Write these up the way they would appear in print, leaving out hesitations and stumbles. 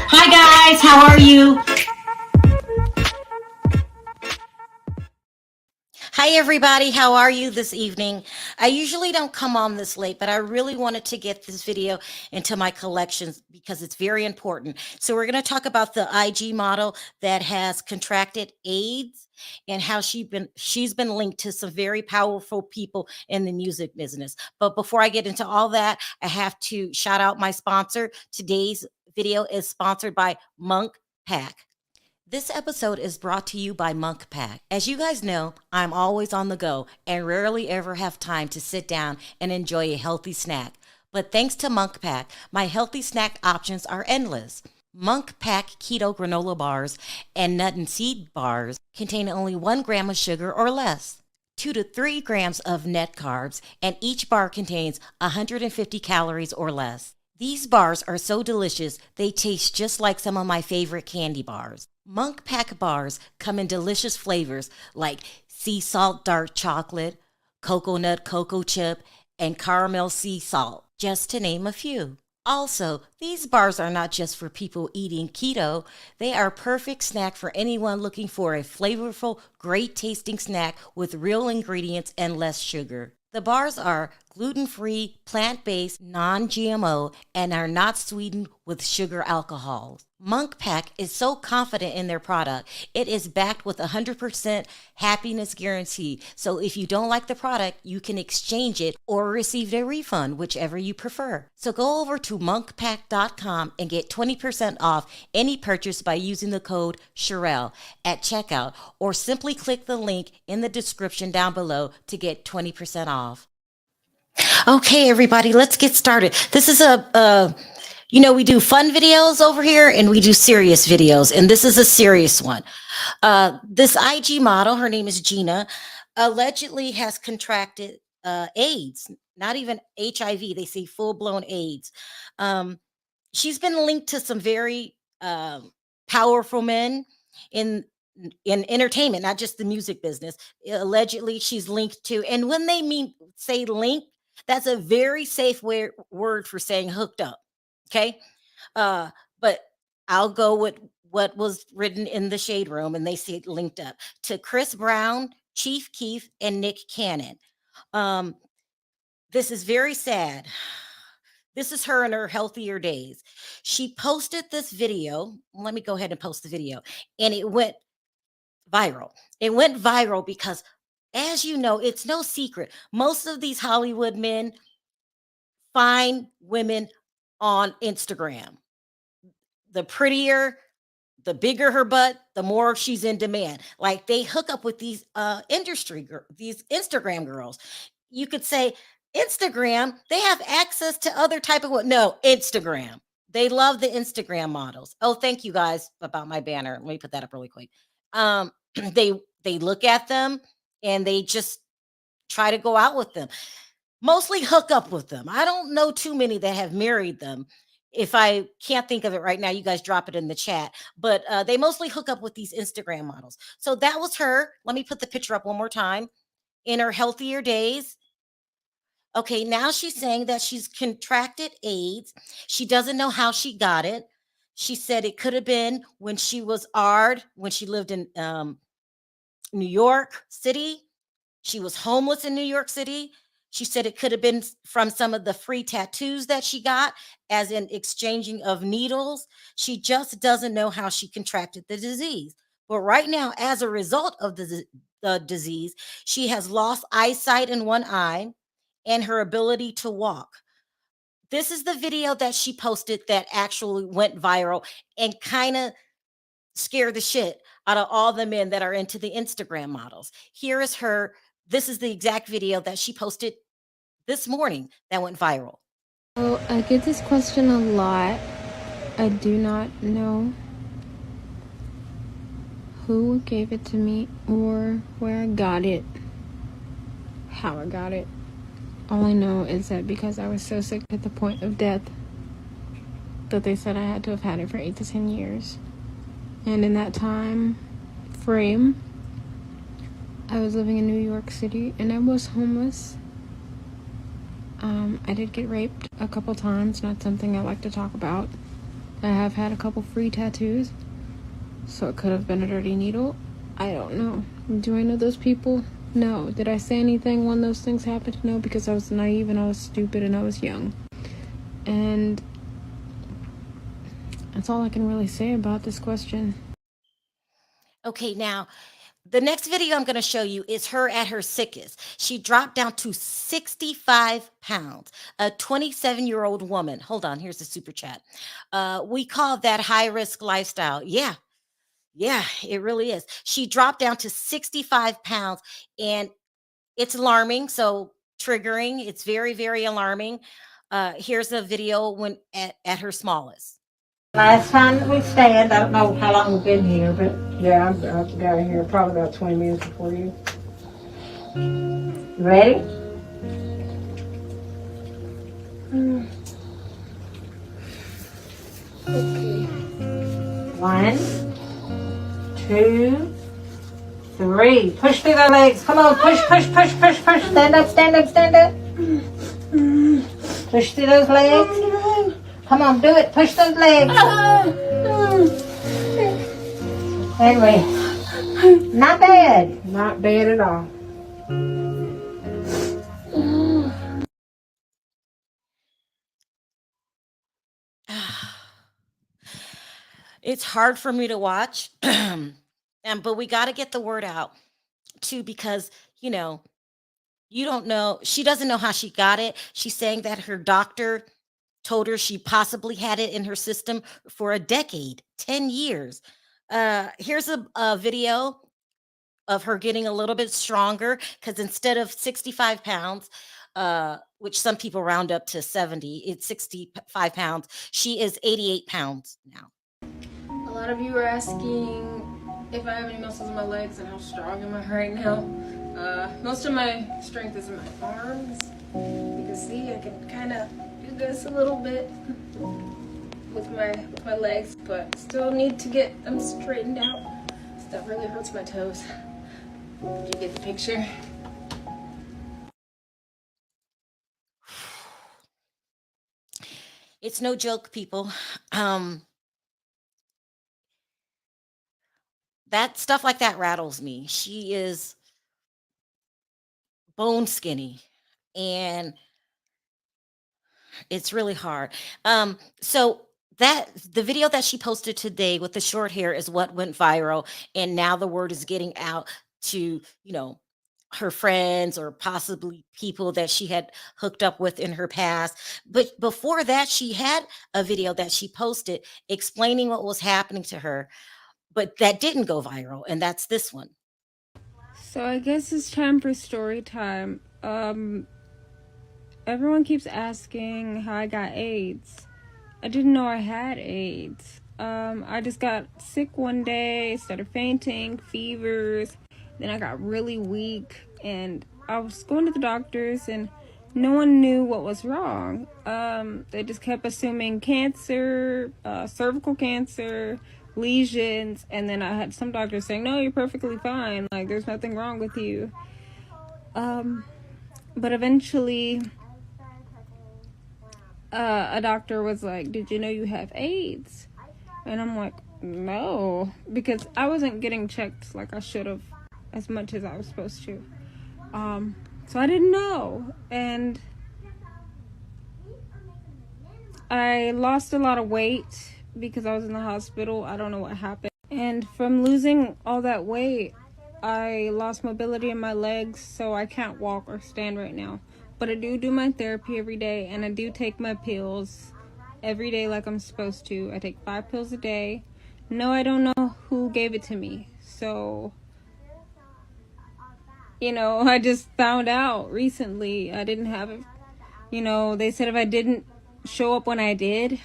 Hi guys, how are you? Hi everybody, how are you this evening? I usually don't come on this late, but I really wanted to get this video into my collections because it's very important. So we're going to talk about the IG model that has contracted AIDS and how she's been linked to some very powerful people in the music business. But before I get into all that, I have to shout out my sponsor. Today's video is sponsored by Monk Pack. This episode is brought to you by Monk Pack. As you guys know, I'm always on the go and rarely ever have time to sit down and enjoy a healthy snack. But thanks to Monk Pack, my healthy snack options are endless. Monk Pack Keto Granola Bars and Nut and Seed Bars contain only 1 gram of sugar or less, 2 to 3 grams of net carbs, and each bar contains 150 calories or less. These bars are so delicious, they taste just like some of my favorite candy bars. Monk Pack bars come in delicious flavors like sea salt dark chocolate, coconut cocoa chip, and caramel sea salt, just to name a few. Also, these bars are not just for people eating keto, they are a perfect snack for anyone looking for a flavorful, great tasting snack with real ingredients and less sugar. The bars are gluten-free, plant-based, non-GMO, and are not sweetened with sugar alcohols. Monk Pack is so confident in their product. It is backed with 100% happiness guarantee. So if you don't like the product, you can exchange it or receive a refund, whichever you prefer. So go over to monkpack.com and get 20% off any purchase by using the code Sharrell at checkout, or simply click the link in the description down below to get 20% off. Okay, everybody, let's get started. This is we do fun videos over here and we do serious videos, and this is a serious one. This IG model, her name is Gena, allegedly has contracted AIDS, not even HIV. They say full-blown AIDS. She's been linked to some very powerful men in in entertainment, not just the music business. Allegedly, she's linked to, and when they say link, that's a very safe word for saying hooked up. Okay. But I'll go with what was written in the shade room, and they see it linked up to Chris Brown, Chief Keef, and Nick Cannon. Um, this is very sad. This is her in her healthier days. She posted this video. Let me go ahead and post the video, and it went viral. It went viral because, as you know, it's no secret. Most of these Hollywood men find women on Instagram. The prettier, the bigger her butt, the more she's in demand. Like, they hook up with these these Instagram girls. You could say Instagram, they have access to other type of what? No, Instagram. They love the Instagram models. Oh, thank you guys about my banner. Let me put that up really quick. Um, they look at them and they just try to go out with them. Mostly hook up with them. I don't know too many that have married them. If I can't think of it right now, you guys drop it in the chat. But they mostly hook up with these Instagram models. So that was her. Let me put the picture up one more time. In her healthier days. Okay, now she's saying that she's contracted AIDS. She doesn't know how she got it. She said it could have been when she was ARD, when she lived in New York City. She was homeless in New York City. She said it could have been from some of the free tattoos that she got, as in exchanging of needles. She just doesn't know how she contracted the disease. But right now, as a result of the disease, she has lost eyesight in one eye and her ability to walk. This is the video that she posted that actually went viral and kind of scared the shit out of all the men that are into the Instagram models. Here is her. This is the exact video that she posted this morning that went viral. Oh, I get this question a lot. I do not know who gave it to me or where I got it, how I got it. All I know is that because I was so sick at the point of death that they said I had to have had it for 8 to 10 years. And in that time frame, I was living in New York City and I was homeless. I did get raped a couple times, not something I like to talk about. I have had a couple free tattoos, so it could have been a dirty needle. I don't know. Do I know those people? No. Did I say anything when those things happened? No, because I was naive and I was stupid and I was young. And that's all I can really say about this question. Okay, now the next video I'm going to show you is her at her sickest. She dropped down to 65 pounds, a 27-year-old woman. Hold on, here's the super chat. We call that high risk lifestyle. Yeah, it really is. She dropped down to 65 pounds and it's alarming. So triggering. It's very, very alarming. Here's a video when at her smallest. Last time that we stand, I don't know how long we've been here, but yeah, I got in here probably about 20 minutes before you. Ready? Okay. 1, 2, 3. Push through the legs. Come on, push. Stand up. Push through those legs. Come on, do it. Push those legs. Anyway, not bad. Not bad at all. It's hard for me to watch, but we got to get the word out too, because you don't know. She doesn't know how she got it. She's saying that her doctor told her she possibly had it in her system for a decade, 10 years. Here's a video of her getting a little bit stronger because instead of 65 pounds, which some people round up to 70, it's 65 pounds. She is 88 pounds now. A lot of you are asking if I have any muscles in my legs and how strong am I right now. Most of my strength is in my arms. You can see I can kind of do this a little bit with my legs, but still need to get them straightened out. Stuff really hurts my toes. Did you get the picture? It's no joke, people. That stuff like that rattles me. She is bone skinny and it's really hard. So that the video that she posted today with the short hair is what went viral, and now the word is getting out to her friends or possibly people that she had hooked up with in her past. But before that, she had a video that she posted explaining what was happening to her, but that didn't go viral, and that's this one. So I guess it's time for story time. Everyone keeps asking how I got AIDS. I didn't know I had AIDS. I just got sick one day, started fainting, fevers. Then I got really weak, and I was going to the doctors, and no one knew what was wrong. They just kept assuming cancer, cervical cancer, lesions, and then I had some doctors saying, no, you're perfectly fine. Like, there's nothing wrong with you. But eventually, a doctor was like, did you know you have AIDS? And I'm like, no, because I wasn't getting checked like I should have as much as I was supposed to. So I didn't know. And I lost a lot of weight because I was in the hospital. I don't know what happened. And from losing all that weight, I lost mobility in my legs, so I can't walk or stand right now. But I do my therapy every day, and I do take my pills every day like I'm supposed to. I take 5 pills a day. No, I don't know who gave it to me. So, I just found out recently I didn't have it. They said if I didn't show up when I did,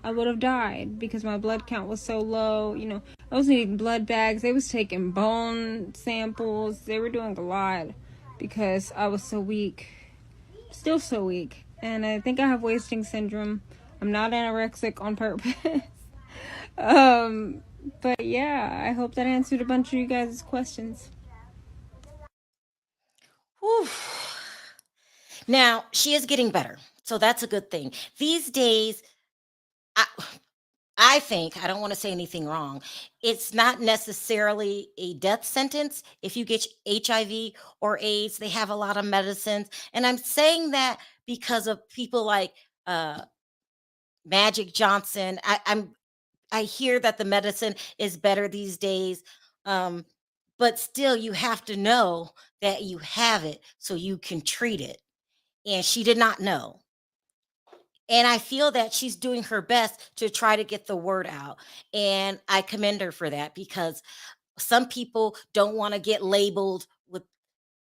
I would have died because my blood count was so low. You know, I was needing blood bags. They was taking bone samples. They were doing a lot because I was so weak. Still so weak. And I think I have wasting syndrome. I'm not anorexic on purpose. But yeah, I hope that answered a bunch of you guys' questions. Whew. Now, she is getting better. So that's a good thing. These days, I think, I don't want to say anything wrong, it's not necessarily a death sentence if you get HIV or AIDS. They have a lot of medicines. And I'm saying that because of people like Magic Johnson. I hear that the medicine is better these days. Um, but still, you have to know that you have it so you can treat it. And she did not know. And I feel that she's doing her best to try to get the word out. And I commend her for that because some people don't want to get labeled with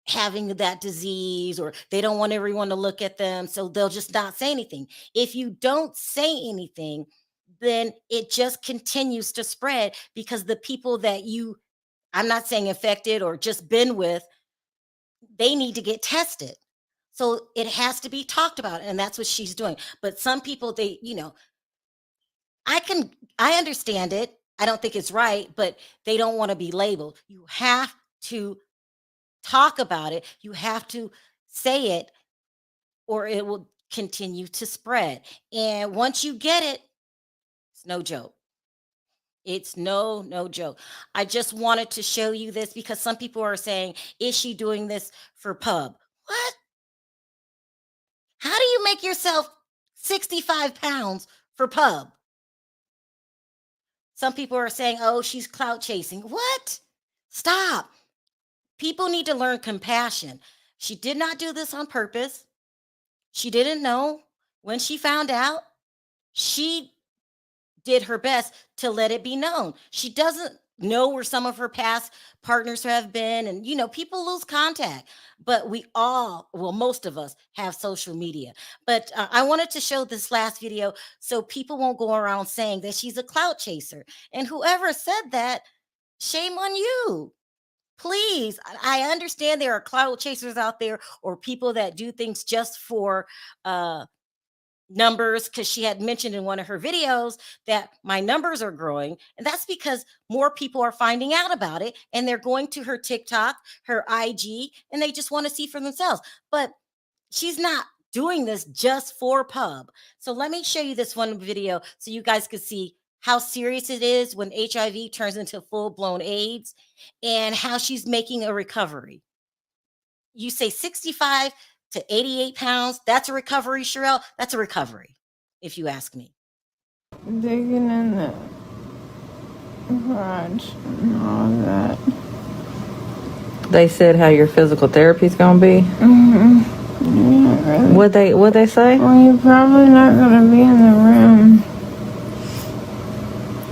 having that disease, or they don't want everyone to look at them. So they'll just not say anything. If you don't say anything, then it just continues to spread because the people that I'm not saying infected or just been with, they need to get tested. So it has to be talked about. And that's what she's doing. But some people, I understand it. I don't think it's right, but they don't want to be labeled. You have to talk about it. You have to say it, or it will continue to spread. And once you get it, it's no joke. It's no joke. I just wanted to show you this because some people are saying, is she doing this for pub? What? How do you make yourself 65 pounds for pub? Some people are saying, oh, she's clout chasing. What? Stop. People need to learn compassion. She did not do this on purpose. She didn't know. When she found out, she did her best to let it be known. She doesn't know where some of her past partners have been. And, people lose contact. But most of us have social media. But I wanted to show this last video so people won't go around saying that she's a clout chaser. And whoever said that, shame on you. Please, I understand there are clout chasers out there or people that do things just for numbers, because she had mentioned in one of her videos that my numbers are growing. And that's because more people are finding out about it and they're going to her TikTok, her IG, and they just want to see for themselves. But she's not doing this just for pub. So let me show you this one video so you guys can see how serious it is when HIV turns into full-blown AIDS and how she's making a recovery. You say 65 to 88 pounds, that's a recovery, Sharrell? That's a recovery, if you ask me. Digging in the garage and all that. They said how your physical therapy's gonna be. Yeah, really. What they say? Well, you're probably not gonna be in the room.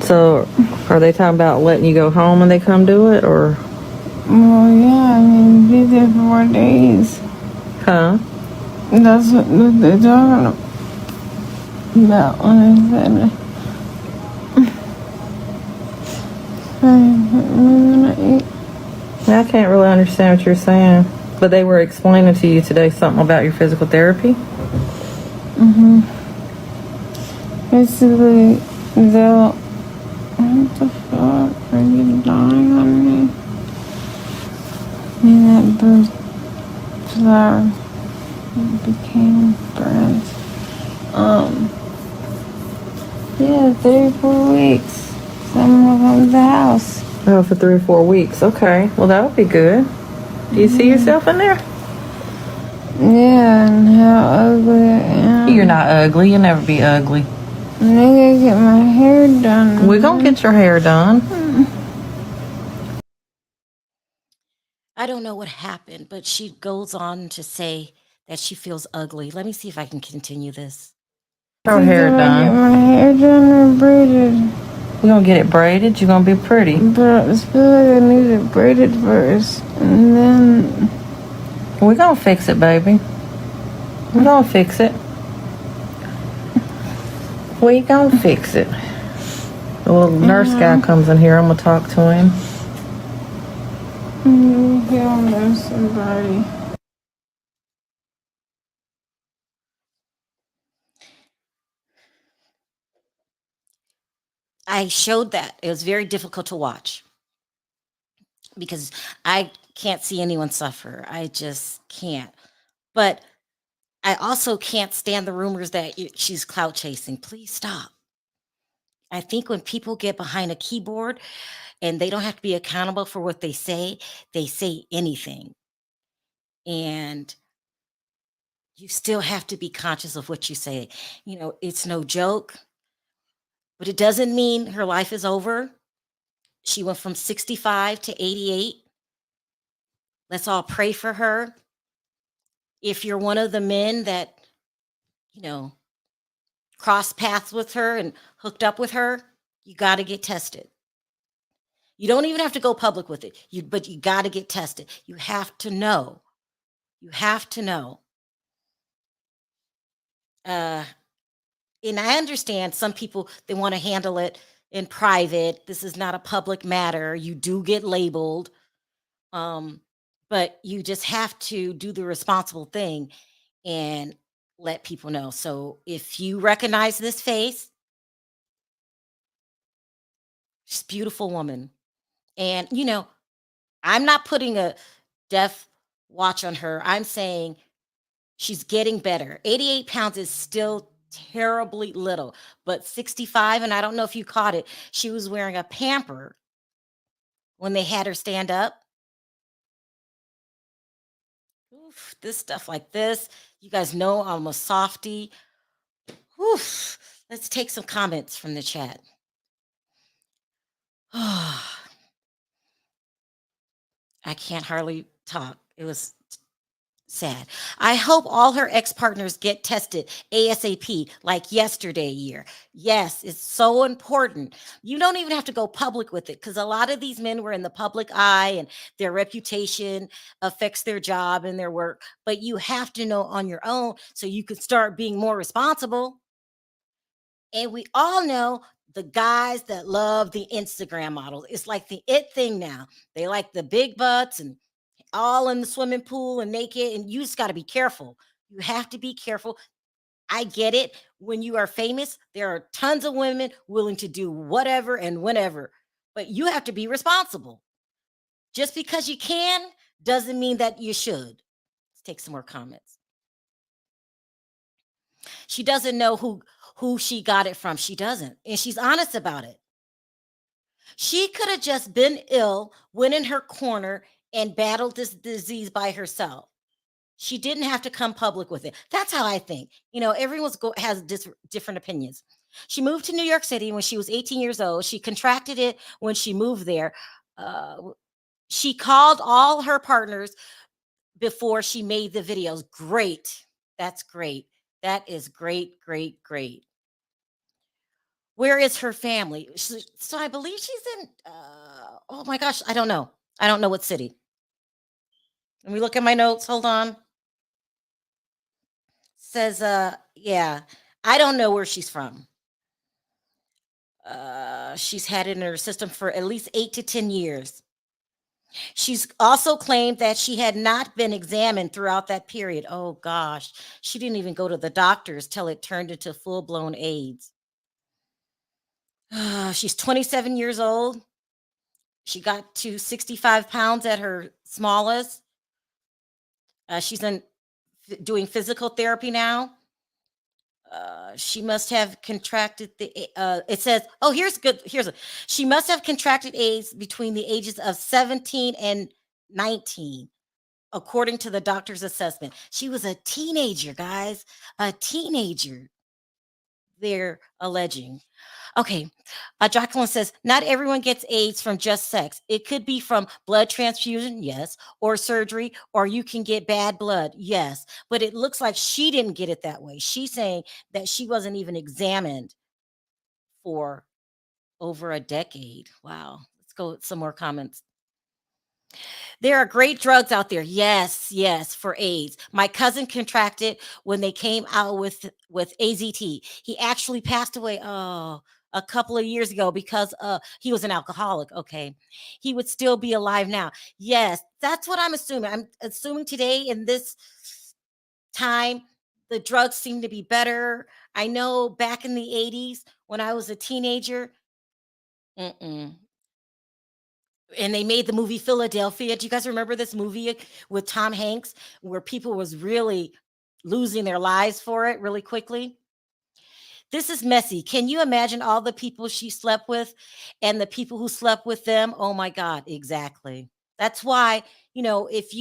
So, are they talking about letting you go home when they come do it, or? Well, yeah, be there for 4 days. Huh? That's what they're talking about when I said I can't really understand what you're saying. But they were explaining to you today something about your physical therapy? Basically, what the fuck? Are you dying on me? That bird flower became burnt. Yeah, 3-4 weeks. Someone will come to the house. Oh, for 3 or 4 weeks. Okay. Well, that would be good. Do you see yourself in there? Yeah, and how ugly I am. You're not ugly. You'll never be ugly. And I gotta get my hair done. We're going to get your hair done. I don't know what happened, but she goes on to say that she feels ugly. Let me see if I can continue this. Her hair Get done. my hair done or braided. We're going to get it braided. You're going to be pretty. But I feel like I need it braided first. And then... We're going to fix it, baby. We're going to fix it. We gonna fix it. The little nurse guy comes in here. I'm gonna talk to him. He'll know somebody. I showed that. It was very difficult to watch because I can't see anyone suffer. I just can't. But I also can't stand the rumors that she's clout chasing. Please stop. I think when people get behind a keyboard and they don't have to be accountable for what they say anything. And you still have to be conscious of what you say. It's no joke, but it doesn't mean her life is over. She went from 65 to 88. Let's all pray for her. If you're one of the men that, crossed paths with her and hooked up with her, you got to get tested. You don't even have to go public with it, but you got to get tested. You have to know. You have to know. And I understand some people, they want to handle it in private. This is not a public matter. You do get labeled. But you just have to do the responsible thing and let people know. So if you recognize this face, she's a beautiful woman. And, I'm not putting a death watch on her. I'm saying she's getting better. 88 pounds is still terribly little, but 65, and I don't know if you caught it, she was wearing a pamper when they had her stand up. Oof, this stuff like this, you guys know I'm a softie. Oof. Let's take some comments from the chat. I can't hardly talk. It was sad. I hope all her ex-partners get tested ASAP, like yesterday year. Yes, it's so important. You don't even have to go public with it because a lot of these men were in the public eye and their reputation affects their job and their work. But you have to know on your own so you can start being more responsible. And we all know the guys that love the Instagram models. It's like the it thing now. They like the big butts and all in the swimming pool and naked. And you just got to be careful. You have to be careful. I get it. When you are famous, there are tons of women willing to do whatever and whenever, but you have to be responsible. Just because you can doesn't mean that you should. Let's take some more comments. She doesn't know who she got it from. She doesn't. And she's honest about it. She could have just been ill, went in her corner, and battled this disease by herself. She didn't have to come public with it. That's how I think. Everyone's has different opinions. She moved to New York City when she was 18 years old. She contracted it when she moved there. She called all her partners before she made the videos. Great. That's great. That is great, great, great. Where is her family? So I believe she's in, oh my gosh, I don't know. I don't know what city. Let me look at my notes. Hold on. Says, yeah, I don't know where she's from. She's had it in her system for at least 8 to 10 years. She's also claimed that she had not been examined throughout that period. Oh gosh, she didn't even go to the doctors till it turned into full-blown AIDS. She's 27 years old. She got to 65 pounds at her smallest. She's doing physical therapy now. She must have contracted it says, oh, she must have contracted AIDS between the ages of 17 and 19, according to the doctor's assessment. She was a teenager, guys, a teenager, they're alleging. Okay. Jacqueline says, not everyone gets AIDS from just sex. It could be from blood transfusion, yes, or surgery, or you can get bad blood, yes. But it looks like she didn't get it that way. She's saying that she wasn't even examined for over a decade. Wow. Let's go with some more comments. There are great drugs out there. Yes, yes, for AIDS. My cousin contracted when they came out with AZT. He actually passed away a couple of years ago because he was an alcoholic. Okay. He would still be alive now. Yes, that's what I'm assuming. I'm assuming today in this time the drugs seem to be better. I know back in the 80s when I was a teenager, mm-mm, and they made the movie Philadelphia. Do you guys remember this movie with Tom Hanks where people was really losing their lives for it really quickly? This is messy. Can you imagine all the people she slept with and the people who slept with them? Oh my God, exactly. That's why, if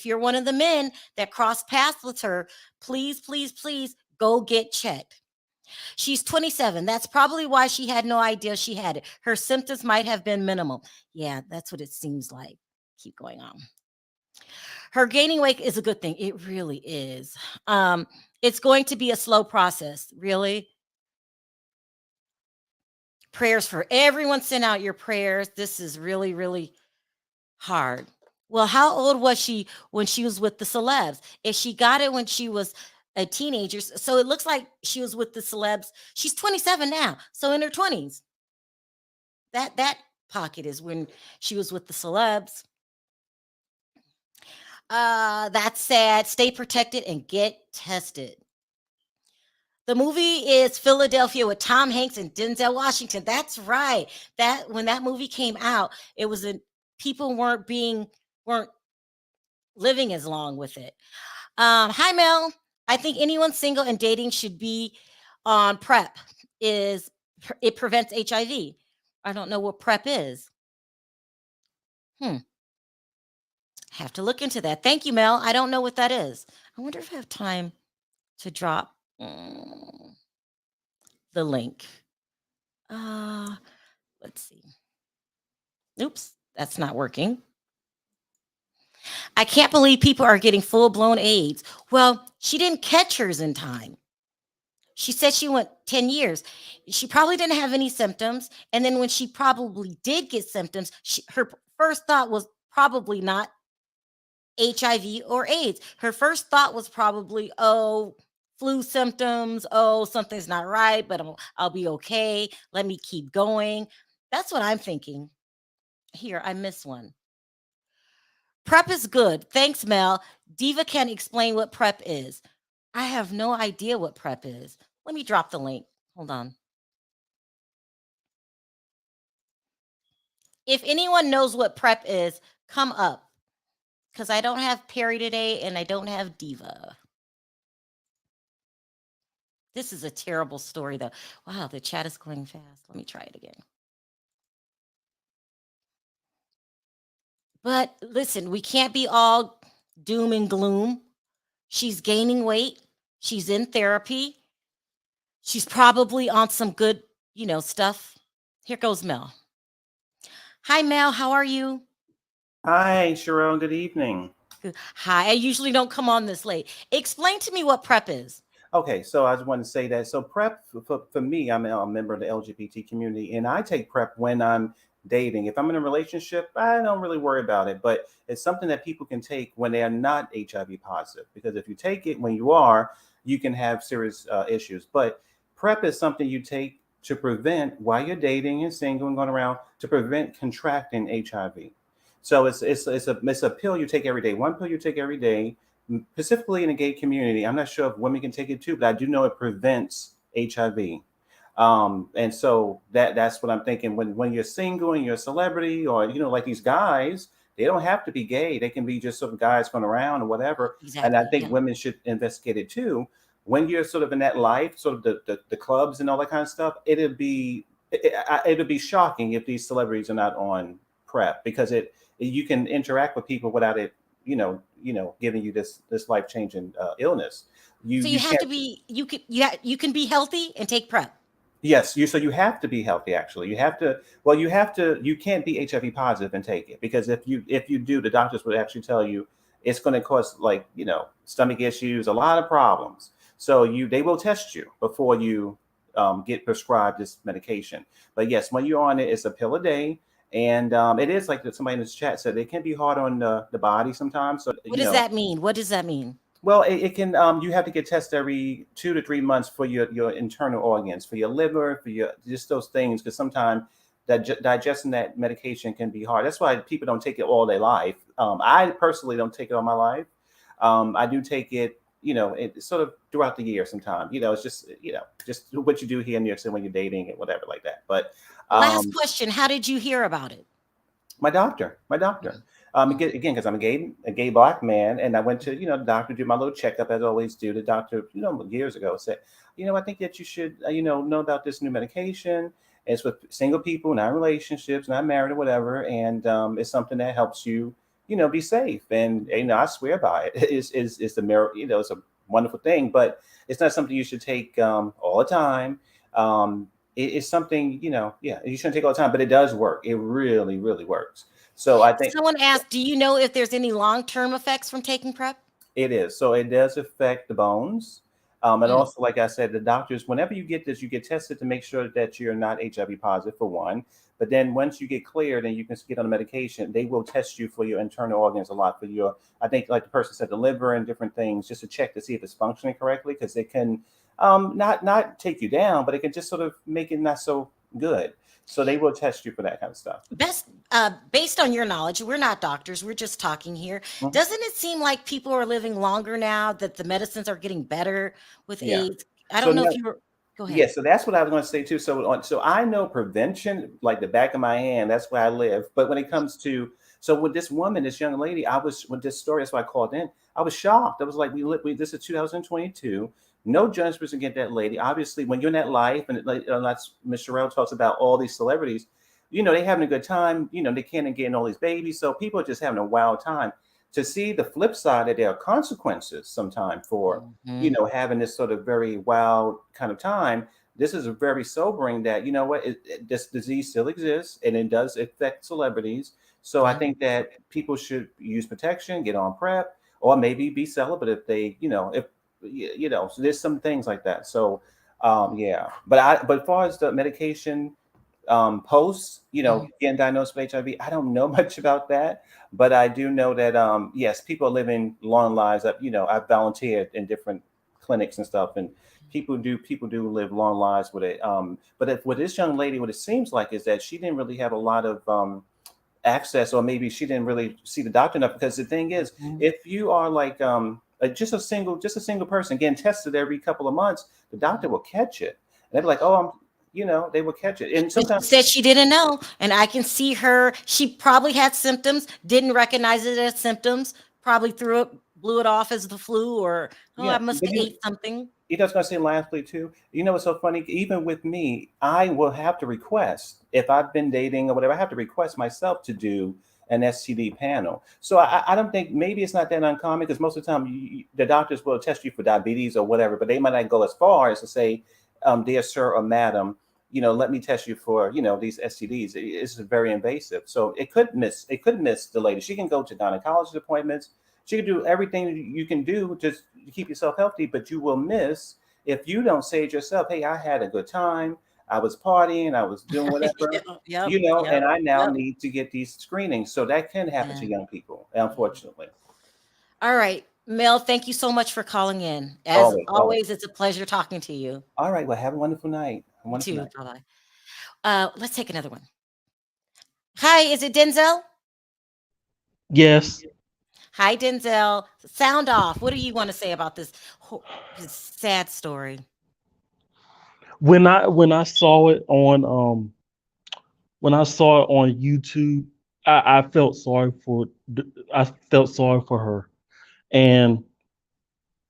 you're one of the men that cross paths with her, please, please, please go get checked. She's 27. That's probably why she had no idea she had it. Her symptoms might have been minimal. Yeah, that's what it seems like. Keep going on. Her gaining weight is a good thing. It really is. It's going to be a slow process, really. Prayers for everyone. Send out your prayers. This is really, really hard. Well, how old was she when she was with the celebs? If she got it when she was a teenager, so it looks like she was with the celebs. She's 27 now, so in her 20s. That pocket is when she was with the celebs. That's sad. Stay protected and get tested. The movie is Philadelphia with Tom Hanks and Denzel Washington. That's right. That when that movie came out, it was a people weren't living as long with it. Hi Mel. I think anyone single and dating should be on PrEP. Is it prevents HIV? I don't know what PrEP is. Hmm. Have to look into that. Thank you, Mel. I don't know what that is. I wonder if I have time to drop the link. Uh, let's see. Oops, that's not working. I can't believe people are getting full blown AIDS. Well, she didn't catch hers in time. She said she went 10 years. She probably didn't have any symptoms. And then when she probably did get symptoms, her first thought was probably not HIV or AIDS. Her first thought was probably, oh, flu symptoms. Oh, something's not right, but I'll be okay. Let me keep going. That's what I'm thinking. Here, I missed one. PrEP is good. Thanks, Mel. Diva can explain what PrEP is. I have no idea what PrEP is. Let me drop the link. Hold on. If anyone knows what PrEP is, come up because I don't have Perry today and I don't have Diva. This is a terrible story, though. Wow, the chat is going fast. Let me try it again. But listen, we can't be all doom and gloom. She's gaining weight. She's in therapy. She's probably on some good, stuff. Here goes Mel. Hi, Mel. How are you? Hi, Sharrell. Good evening. Hi. I usually don't come on this late. Explain to me what PrEP is. Okay, so I just want to say that. So PrEP for me, I'm a member of the LGBT community, and I take PrEP when I'm dating. If I'm in a relationship, I don't really worry about it, but it's something that people can take when they are not HIV positive. Because if you take it when you are, you can have serious issues. But PrEP is something you take to prevent while you're dating and single and going around to prevent contracting HIV. So it's a pill you take every day. One pill you take every day specifically in the gay community. I'm not sure if women can take it too, but I do know it prevents HIV. And so that's what I'm thinking. When you're single and you're a celebrity, or like these guys, they don't have to be gay. They can be just sort of guys going around or whatever. And I Exactly. think Yeah. women should investigate it too. When you're sort of in that life, sort of the clubs and all that kind of stuff, it'd be shocking if these celebrities are not on PrEP because you can interact with people without it giving you this life changing illness. You So you you have can't. to be you can be healthy and take PrEP. Yes, you have to be healthy. Actually, you have to. Well, you can't be HIV positive and take it because if you do, the doctors would actually tell you it's going to cause like stomach issues, a lot of problems. So they will test you before you get prescribed this medication. But yes, when you're on it, it's a pill a day, And it is like somebody in this chat said, it can be hard on the body sometimes. So What does that mean? What does that mean? well, it can. You have to get tested every 2 to 3 months for your internal organs, for your liver, for your just those things. Because sometimes that digesting that medication can be hard. That's why people don't take it all their life. I personally don't take it all my life. I do take it. It sort of throughout the year. Sometimes, it's just just what you do here in New York City when you're dating and whatever like that. But Last question: how did you hear about it? my doctor. Again, because I'm a gay black man, and I went to the doctor, do my little checkup as I always do. The doctor, years ago said, I think that you should know about this new medication. It's with single people, not relationships, not married or whatever, and it's something that helps you be safe. And I swear by it. It's the mirror. It's a wonderful thing, but it's not something you should take all the time. It's something you shouldn't take all the time, but it does work. It really, really works. So I think someone asked, do you know if there's any long-term effects from taking PrEP? it is. So it does affect the bones. And also, like I said, the doctors, whenever you get this, you get tested to make sure that you're not HIV positive, for one. But then once you get cleared and you can get on the medication, they will test you for your internal organs a lot, for your, I think, like the person said, the liver and different things, just to check to see if it's functioning correctly, because it can not take you down, but it can just sort of make it not so good. So they will test you for that kind of stuff. Based on your knowledge, we're not doctors, we're just talking here. Mm-hmm. Doesn't it seem like people are living longer now, that the medicines are getting better with AIDS? I don't know if you were, go ahead. Yeah, so that's what I was going to say too. So I know prevention like the back of my hand. That's where I live. But when it comes to, so with this woman, this young lady, with this story, that's why I called in. I was shocked. I was like, this is 2022. No judgments against that lady. Obviously, when you're in that life, and that's Miss Sharrell talks about all these celebrities, they having a good time. They can't get all these babies. So people are just having a wild time. To see the flip side, that there are consequences sometimes for, having this sort of very wild kind of time. This is very sobering that, this disease still exists and it does affect celebrities. So I think that people should use protection, get on PrEP, or maybe be celibate if they, so there's some things like that. So, but as far as the medication post, getting diagnosed with HIV, I don't know much about that, but I do know that, yes, people are living long lives. I've volunteered in different clinics and stuff, and people do live long lives with it. But with this young lady, what it seems like is that she didn't really have a lot of access, or maybe she didn't really see the doctor enough, because the thing is, if you are like, just a single person getting tested every couple of months, the doctor will catch it. And they'll be like, oh, they will catch it. And sometimes she said she didn't know. And I can see her, she probably had symptoms, didn't recognize it as symptoms, probably blew it off as the flu, or, I must have ate something. I was going to say lastly too, what's so funny, even with me, I will have to request, if I've been dating or whatever, I have to request myself to do an STD panel. So I don't think, maybe it's not that uncommon, because most of the time the doctors will test you for diabetes or whatever, but they might not go as far as to say, dear sir or madam, let me test you for, these STDs. It's very invasive. So it could miss the lady. She can go to gynecologist appointments. She can do everything you can do just to keep yourself healthy, but you will miss if you don't say it yourself, hey, I had a good time. I was partying, I was doing whatever, and I now need to get these screenings. So that can happen to young people, unfortunately. All right, Mel, thank you so much for calling in. As always, it's a pleasure talking to you. All right, well, have a wonderful night. Bye-bye. Let's take another one. Hi, is it Denzel? Yes. Hi, Denzel. Sound off. What do you want to say about this sad story? When I saw it on YouTube, I felt sorry for her. And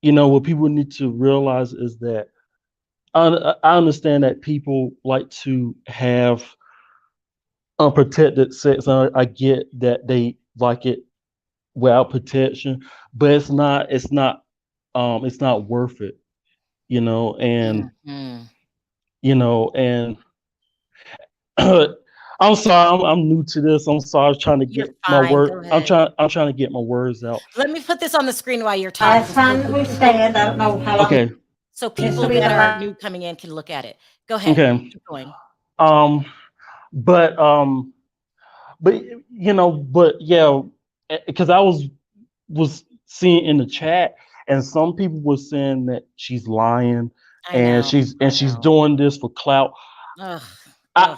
what people need to realize is that I understand that people like to have unprotected sex. I get that they like it without protection, but it's not worth it, and and I'm sorry, I'm new to this. I'm sorry, I was trying to get my word. I'm trying to get my words out. Let me put this on the screen while you're talking. Last time we stand, I don't know how long. Okay. So people that are new coming in can look at it. Go ahead. Okay. Keep going. But but but yeah, because I was seeing in the chat, and some people were saying that she's lying, I and know. I she's know. doing this for clout. Ugh. I,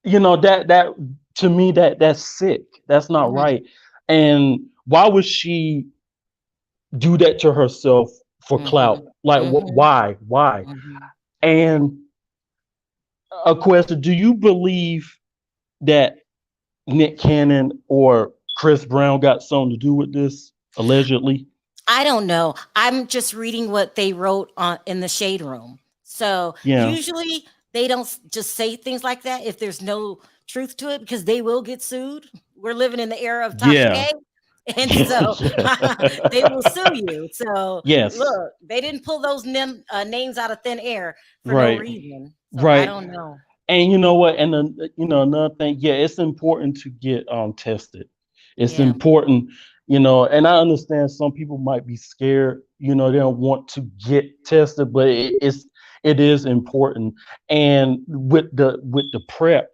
Ugh. that to me, that's sick. That's not Mhm. right. And why would she do that to herself for clout? Mhm. Like, Mhm. why? Mhm. And a question: do you believe that Nick Cannon or Chris Brown got something to do with this, allegedly? I don't know. I'm just reading what they wrote on in the shade room. So Yeah. usually they don't just say things like that if there's no truth to it because they will get sued. We're living in the era of Tasha Yeah. K. And so Yeah. they will sue you. So Yes. look, they didn't pull those names out of thin air for no Right. reason. So I Right. don't know. And you know what? And then another thing, yeah, it's important to get tested. It's Yeah. important, and I understand some people might be scared, they don't want to get tested, but it is important. And with the prep,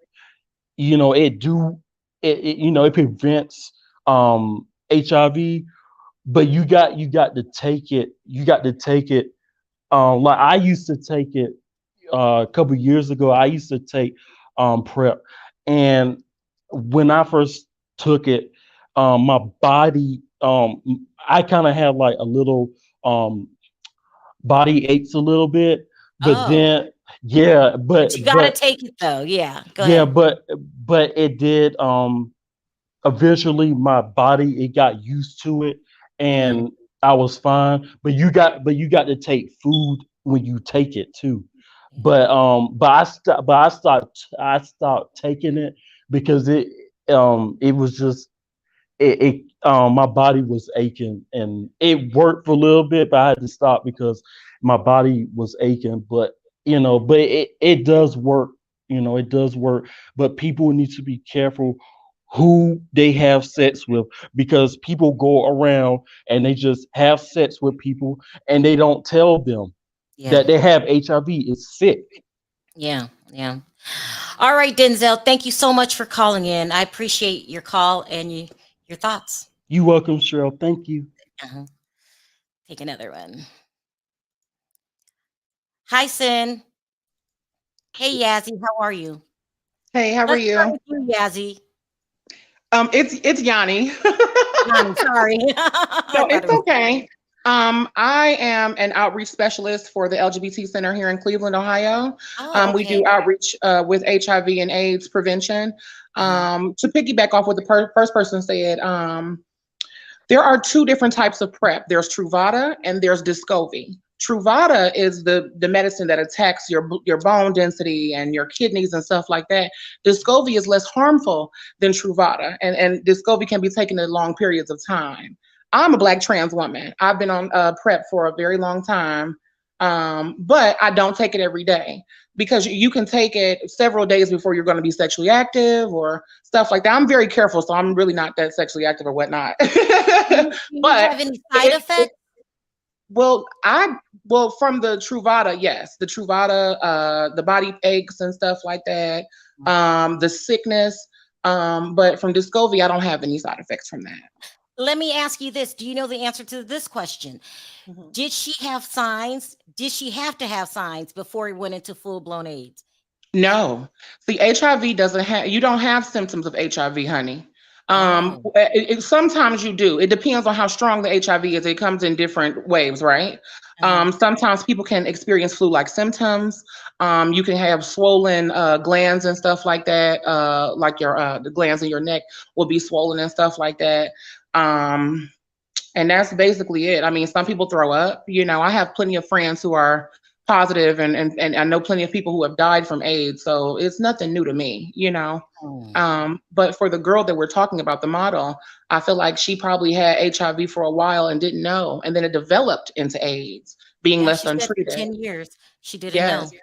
it do it prevents HIV, but you got to take it. You got to take it. Like I used to take it a couple years ago. I used to take prep, and when I first took it, my body, I kind of had like a little um, body aches a little bit, but Oh, then yeah, but you got to take it though. Yeah. Go yeah, ahead. but it did. Eventually my body, it got used to it, Hmm. and I was fine. But you got to take food when you take it too. I stopped taking it because it was just my body was aching, and it worked for a little bit, but I had to stop because my body was aching. But but it does work. It does work. But people need to be careful who they have sex with, because people go around and they just have sex with people, and they don't tell them Yeah. that they have HIV. It's sick. Yeah. Yeah. All right, Denzel. Thank you so much for calling in. I appreciate your call and your thoughts. You welcome, Cheryl. Thank you. Uh-huh. Take another one. Hi, Sin. Hey, Yazzie. How are you? Hey, how are Let's start you? with you, Yazzie. It's Yanni. Yanni, sorry. I No, thought it's it was. okay. I am an outreach specialist for the LGBT Center here in Cleveland, Ohio. Oh, We do okay. outreach with HIV and AIDS prevention. Uh-huh. To piggyback off what the first person said, there are two different types of PrEP. There's Truvada and there's Descovy. Truvada is the medicine that attacks your bone density and your kidneys and stuff like that. Descovy is less harmful than Truvada, and Descovy can be taken in long periods of time. I'm a Black trans woman. I've been on PrEP for a very long time, but I don't take it every day because you can take it several days before you're going to be sexually active or stuff like that. I'm very careful, so I'm really not that sexually active or whatnot. Do you But have any side it effects? well, from the Truvada, yes, the Truvada, the body aches and stuff like that, the sickness. But from Descovy, I don't have any side effects from that. Let me ask you this. Do you know the answer to this question? Mhm. Did she have signs? Did she have to have signs before it went into full blown AIDS? No. See, HIV doesn't have, you don't have symptoms of HIV, honey. Oh, Sometimes you do. It depends on how strong the HIV is. It comes in different waves, right? uh-huh. Sometimes people can experience flu-like symptoms. You can have swollen glands and stuff like that. Like the glands in your neck will be swollen and stuff like that. Um, and that's basically it. I mean, some people throw up. I have plenty of friends who are positive, and I know plenty of people who have died from AIDS. So it's nothing new to me. Hmm. But for the girl that we're talking about, the model, I feel like she probably had HIV for a while and didn't know, and then it developed into AIDS, being Yeah, left she said for untreated. 10 years she didn't know. Yes.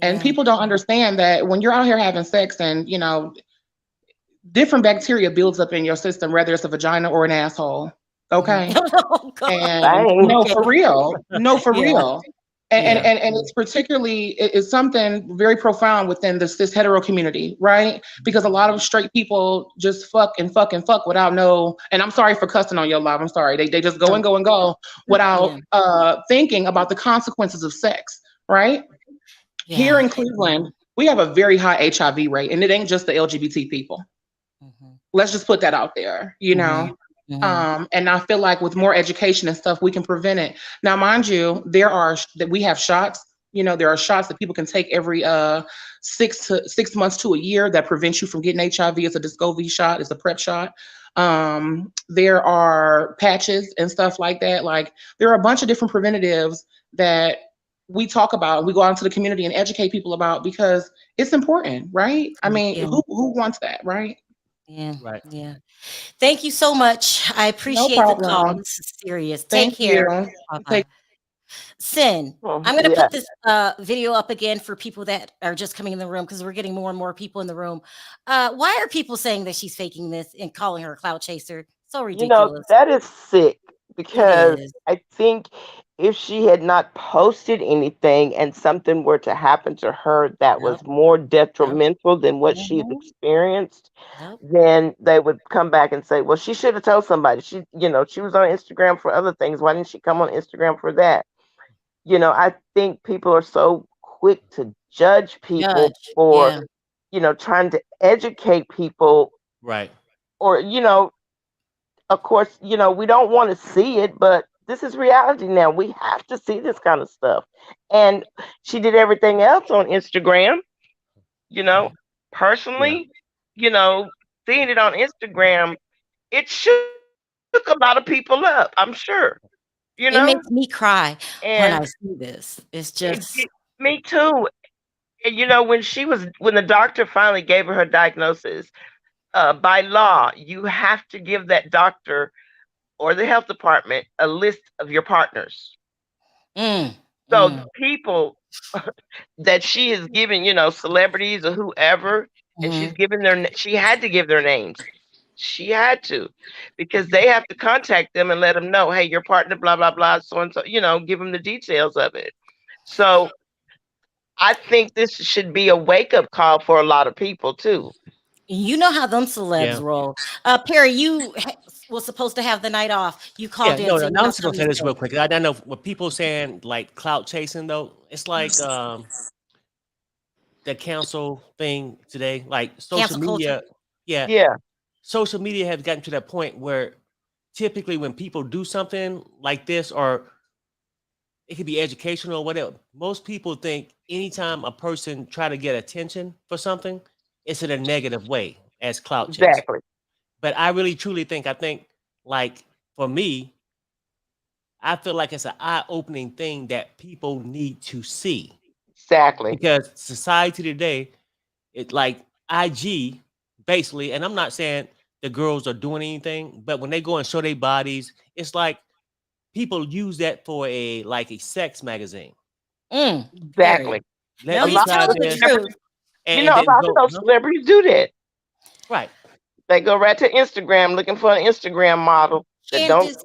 And Yeah. people don't understand that when you're out here having sex and, different bacteria builds up in your system, whether it's a vagina or an asshole. Mhm. Okay. Oh, God. And Thanks. no, Okay. for real. No, for Yeah. real. And it's particularly it's something very profound within this hetero community, right? Because a lot of straight people just fuck and fuck and fuck without and I'm sorry for cussing on your live. I'm sorry. They just go and go and go without thinking about the consequences of sex, right? Here in Cleveland, we have a very high HIV rate, and it ain't just the LGBT people. Let's just put that out there, you know. And I feel like with more education and stuff, we can prevent it. Now, mind you, we have shots. You know, there are shots that people can take every 6 months to a year that prevents you from getting HIV. It's a Descovy shot. It's a PrEP shot. There are patches and stuff like that. Like, there are a bunch of different preventatives that we talk about. We go out into the community and educate people about because it's important, right? I mean, who wants that, right? Yeah. Right. Yeah. Thank you so much. I appreciate the call. This is serious. Take care. Bye-bye. Sin, I'm going to put this video up again for people that are just coming in the room because we're getting more and more people in the room. Why are people saying that she's faking this and calling her a clout chaser? So ridiculous. You know, that is sick because I think if she had not posted anything and something were to happen to her that was more detrimental than what she's experienced, then they would come back and say, well, she should have told somebody. She was on Instagram for other things. Why didn't she come on Instagram for that? You know, I think people are so quick to judge people for, trying to educate people. Right. Or, of course, we don't want to see it, but this is reality now. We have to see this kind of stuff. And she did everything else on Instagram, personally, seeing it on Instagram, it shook a lot of people up, I'm sure. It makes me cry when I see this. It's just me too. And when the doctor finally gave her diagnosis, by law, you have to give that doctor or the health department a list of your partners. So people that she is giving, celebrities or whoever, and she's giving she had to give their names. She had to, because they have to contact them and let them know, hey, your partner, blah, blah, blah, so and so, give them the details of it. So I think this should be a wake-up call for a lot of people too. You know how them celebs roll. Perry, you was supposed to have the night off. You called in. No, I'm just gonna say this real quick. I know what people saying, like clout chasing though. It's like the council thing today, like social media. Yeah. Social media has gotten to that point where typically when people do something like this, or it could be educational or whatever, most people think anytime a person try to get attention for something, it's in a negative way as clout chasing. Exactly. But I really truly think like for me, I feel like it's an eye-opening thing that people need to see. Exactly. Because society today, it's like IG basically, and I'm not saying the girls are doing anything, but when they go and show their bodies, it's like people use that for a sex magazine. Exactly. No, he's telling the truth. A lot of those celebrities do that. Right. They go right to Instagram looking for an Instagram model. Candace,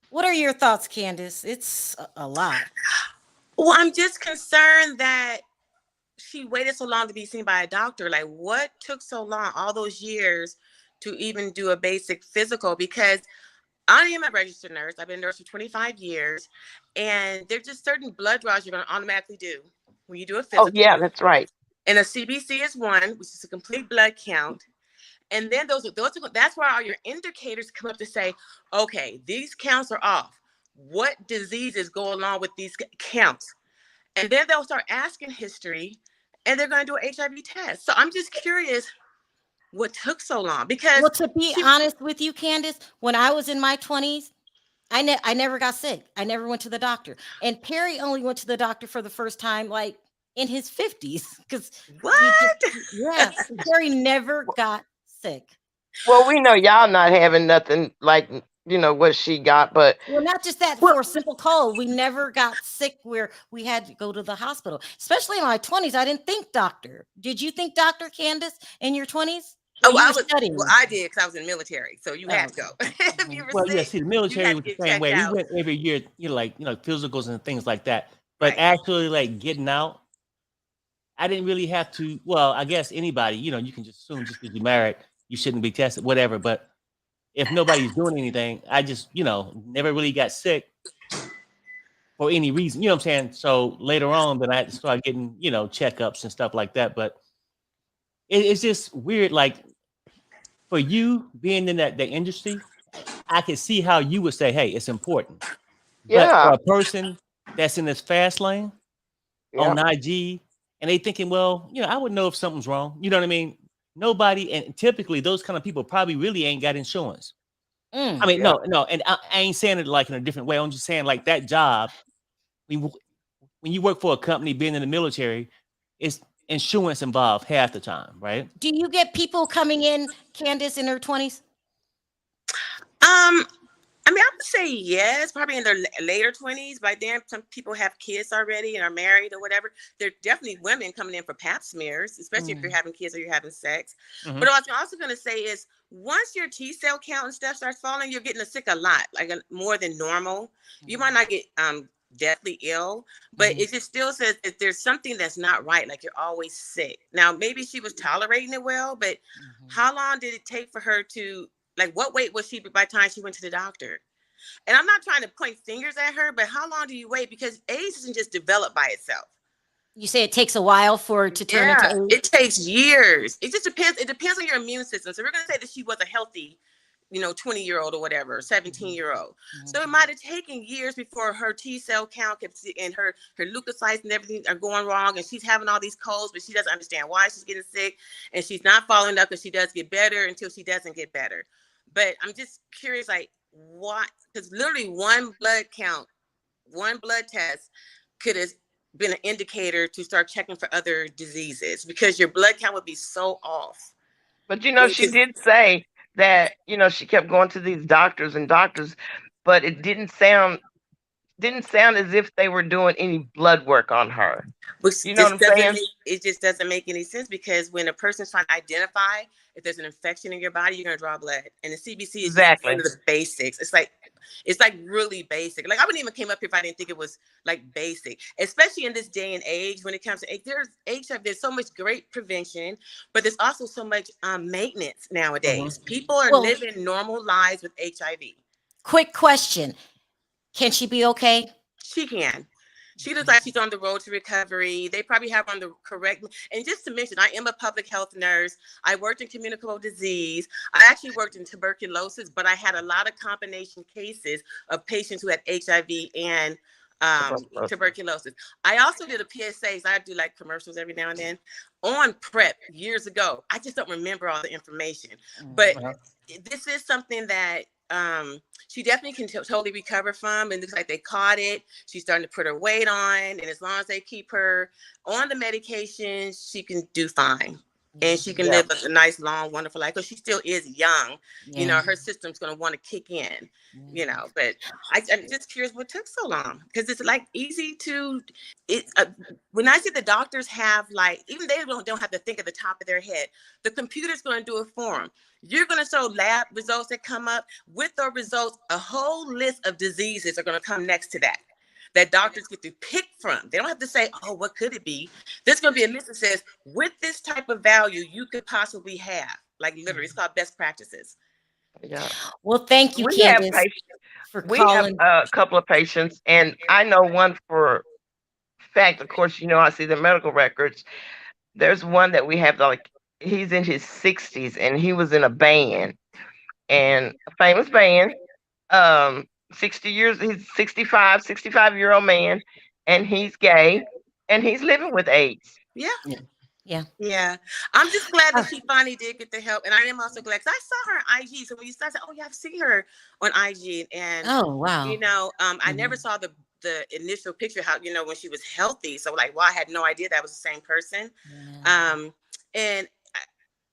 what are your thoughts, Candace? It's a lot. Well, I'm just concerned that she waited so long to be seen by a doctor. Like, what took so long, all those years, to even do a basic physical? Because I am a registered nurse. I've been a nurse for 25 years. And there's just certain blood draws you're going to automatically do when you do a physical. Oh, yeah, that's right. And a CBC is one, which is a complete blood count. And then that's where all your indicators come up to say, okay, these counts are off. What diseases go along with these counts? And then they'll start asking history, and they're going to do an HIV test. So I'm just curious what took so long. Because, well, to be honest with you, Candace, when I was in my 20s, I never got sick. I never went to the doctor. And Perry only went to the doctor for the first time, like in his 50s. Because Perry never got sick. Well, we know y'all not having nothing like what she got, but not just that, for a simple cold, we never got sick where we had to go to the hospital. Especially in my 20s, I didn't think doctor. Did you think doctor, Candace, in your 20s? I did, because I was in the military, so you had to go. See, the military was the same way. We went every year, physicals and things like that. but actually like getting out, I didn't really have to. Well, I guess anybody, you can just assume just because you're married, you shouldn't be tested, whatever. But if nobody's doing anything, I just, never really got sick for any reason. You know what I'm saying? So later on, then I had to start getting, checkups and stuff like that. But it's just weird. Like for you being in the industry, I can see how you would say, hey, it's important. But for a person that's in this fast lane on IG and they thinking, well, I would know if something's wrong. You know what I mean? Nobody, and typically those kind of people probably really ain't got insurance. I mean, no, and I ain't saying it like in a different way. I'm just saying like that job, when you work for a company, being in the military, it's insurance involved half the time, right? Do you get people coming in, Candace, in her 20s? I mean, I would say yes, probably in their later 20s. By then, some people have kids already and are married or whatever. There are definitely women coming in for pap smears, especially if you're having kids or you're having sex. But what I'm also going to say is once your T cell count and stuff starts falling, you're getting sick a lot, like more than normal. You might not get deathly ill, but it just still says that there's something that's not right, like you're always sick. Now, maybe she was tolerating it well, but how long did it take for her to, like, what weight was she by the time she went to the doctor? And I'm not trying to point fingers at her, but how long do you wait? Because AIDS doesn't just develop by itself. You say it takes a while for it to turn into AIDS? It takes years. It just depends. It depends on your immune system. So we're going to say that she was a healthy, 20-year-old or whatever, 17-year-old. So it might have taken years before her T cell count and her leukocytes and everything are going wrong. And she's having all these colds, but she doesn't understand why she's getting sick. And she's not following up because she does get better until she doesn't get better. But I'm just curious, like, why? Because literally one blood test could have been an indicator to start checking for other diseases because your blood count would be so off. But she did say that she kept going to these doctors, but it didn't sound as if they were doing any blood work on her. Which you know what I'm saying? It just doesn't make any sense because when a person's trying to identify if there's an infection in your body, you're going to draw blood. And the CBC is just one of the basics. It's like really basic. Like I wouldn't even came up here if I didn't think it was like basic, especially in this day and age when it comes to there's HIV. There's so much great prevention, but there's also so much maintenance nowadays. People are living normal lives with HIV. Quick question. Can she be okay? She can. She looks like she's on the road to recovery. They probably have on the correct. And just to mention, I am a public health nurse. I worked in communicable disease. I actually worked in tuberculosis, but I had a lot of combination cases of patients who had HIV and tuberculosis. I also did a PSA. So I do like commercials every now and then on PrEP years ago. I just don't remember all the information. But this is something that she definitely can totally recover from, and it looks like they caught it. She's starting to put her weight on, and as long as they keep her on the medications, she can do fine. And she can live a nice, long, wonderful life because she still is young. Her system's going to want to kick in, but I'm just curious what took so long because it's like easy to, when I say the doctors have even they don't have to think at the top of their head, the computer's going to do it for them. You're going to show lab results that come up with the results. A whole list of diseases are going to come next to that doctors get to pick from. They don't have to say, oh, what could it be? There's going to be a list that says, with this type of value, you could possibly have. Like literally, it's called best practices. Yeah. Well, thank you, Candace, for calling. We have a couple of patients, and I know one for fact. Of course, I see the medical records. There's one that we have, he's in his 60s, and he was in a band, and a famous band. 60 years, he's 65-year-old man, and he's gay, and he's living with AIDS. Yeah. I'm just glad that she finally did get the help, and I am also glad because I saw her on IG. So when you started, oh yeah, I've seen her on IG, and oh wow, I never saw the initial picture how when she was healthy. So wow, I had no idea that was the same person. And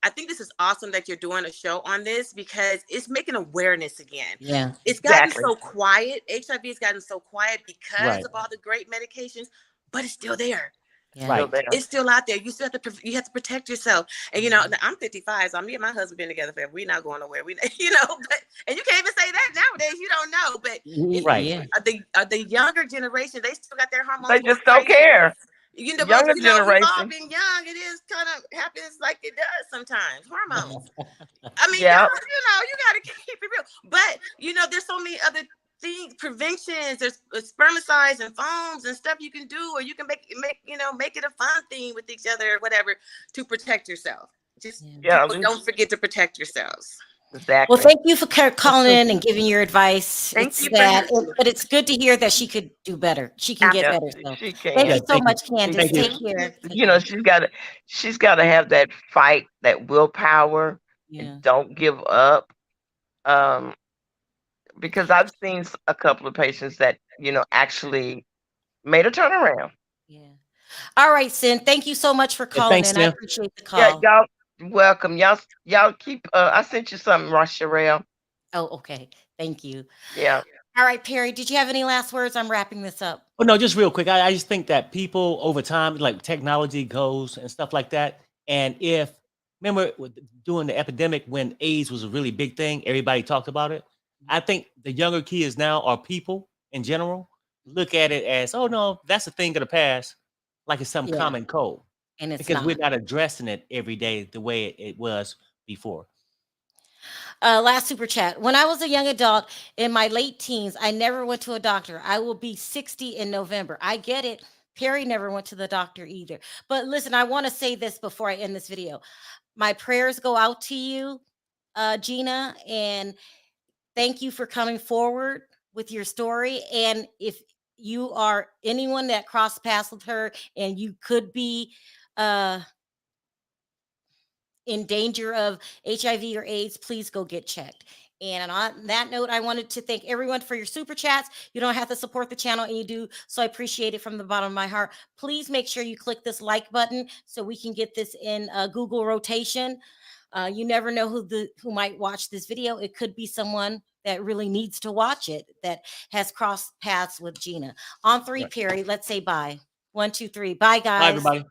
I think this is awesome that you're doing a show on this because it's making awareness again. Yeah, it's gotten so quiet. HIV has gotten so quiet because of all the great medications, but it's still there. Right. It's still out there. You still have to protect yourself. And I'm 55, so me and my husband been together forever. We're not going nowhere. But and you can't even say that nowadays. You don't know. But Right. the younger generation, they still got their hormones. They just don't care. Younger We've generation. all been young. It is kind of happens like it does sometimes. Hormones. I mean, Yeah. you got to keep it real. But there's so many other things, preventions. There's spermicides and foams and stuff you can do, or you can make it a fun thing with each other or whatever to protect yourself. Just don't forget to protect yourselves. Exactly. Well, thank you for calling in and giving your advice. Thank it's you sad, but it's good to hear that she could do better. She can get better. So. She can. Thank you so much, Candace. Thank you. Take care. She's got to have that fight, that willpower. And don't give up. Because I've seen a couple of patients that actually made a turnaround. Yeah. All right, Sin. Thank you so much for calling in. I appreciate the call. Yeah, y'all welcome. Y'all keep. I sent you something, Sharrell. Oh, okay. Thank you. Yeah. All right, Perry. Did you have any last words? I'm wrapping this up. Oh no, just real quick. I just think that people over time, like technology goes and stuff like that. And remember during the epidemic when AIDS was a really big thing, everybody talked about it. I think the younger kids now, or people in general, look at it as, oh no, that's a thing of the past, like it's some common cold. And it's because we're not addressing it every day the way it was before. Last super chat. When I was a young adult in my late teens, I never went to a doctor. I will be 60 in November. I get it. Perry never went to the doctor either. But listen, I want to say this before I end this video. My prayers go out to you, Gena, and thank you for coming forward with your story. And if you are anyone that crossed paths with her and you could be in danger of HIV or AIDS, please go get checked. And on that note, I wanted to thank everyone for your super chats. You don't have to support the channel, and you do, so I appreciate it from the bottom of my heart. Please make sure you click this like button so we can get this in Google rotation. You never know who might watch this video. It could be someone that really needs to watch it, that has crossed paths with Gena. On three, Perry, let's say bye. 1, 2, 3. Bye, guys. Bye, everybody.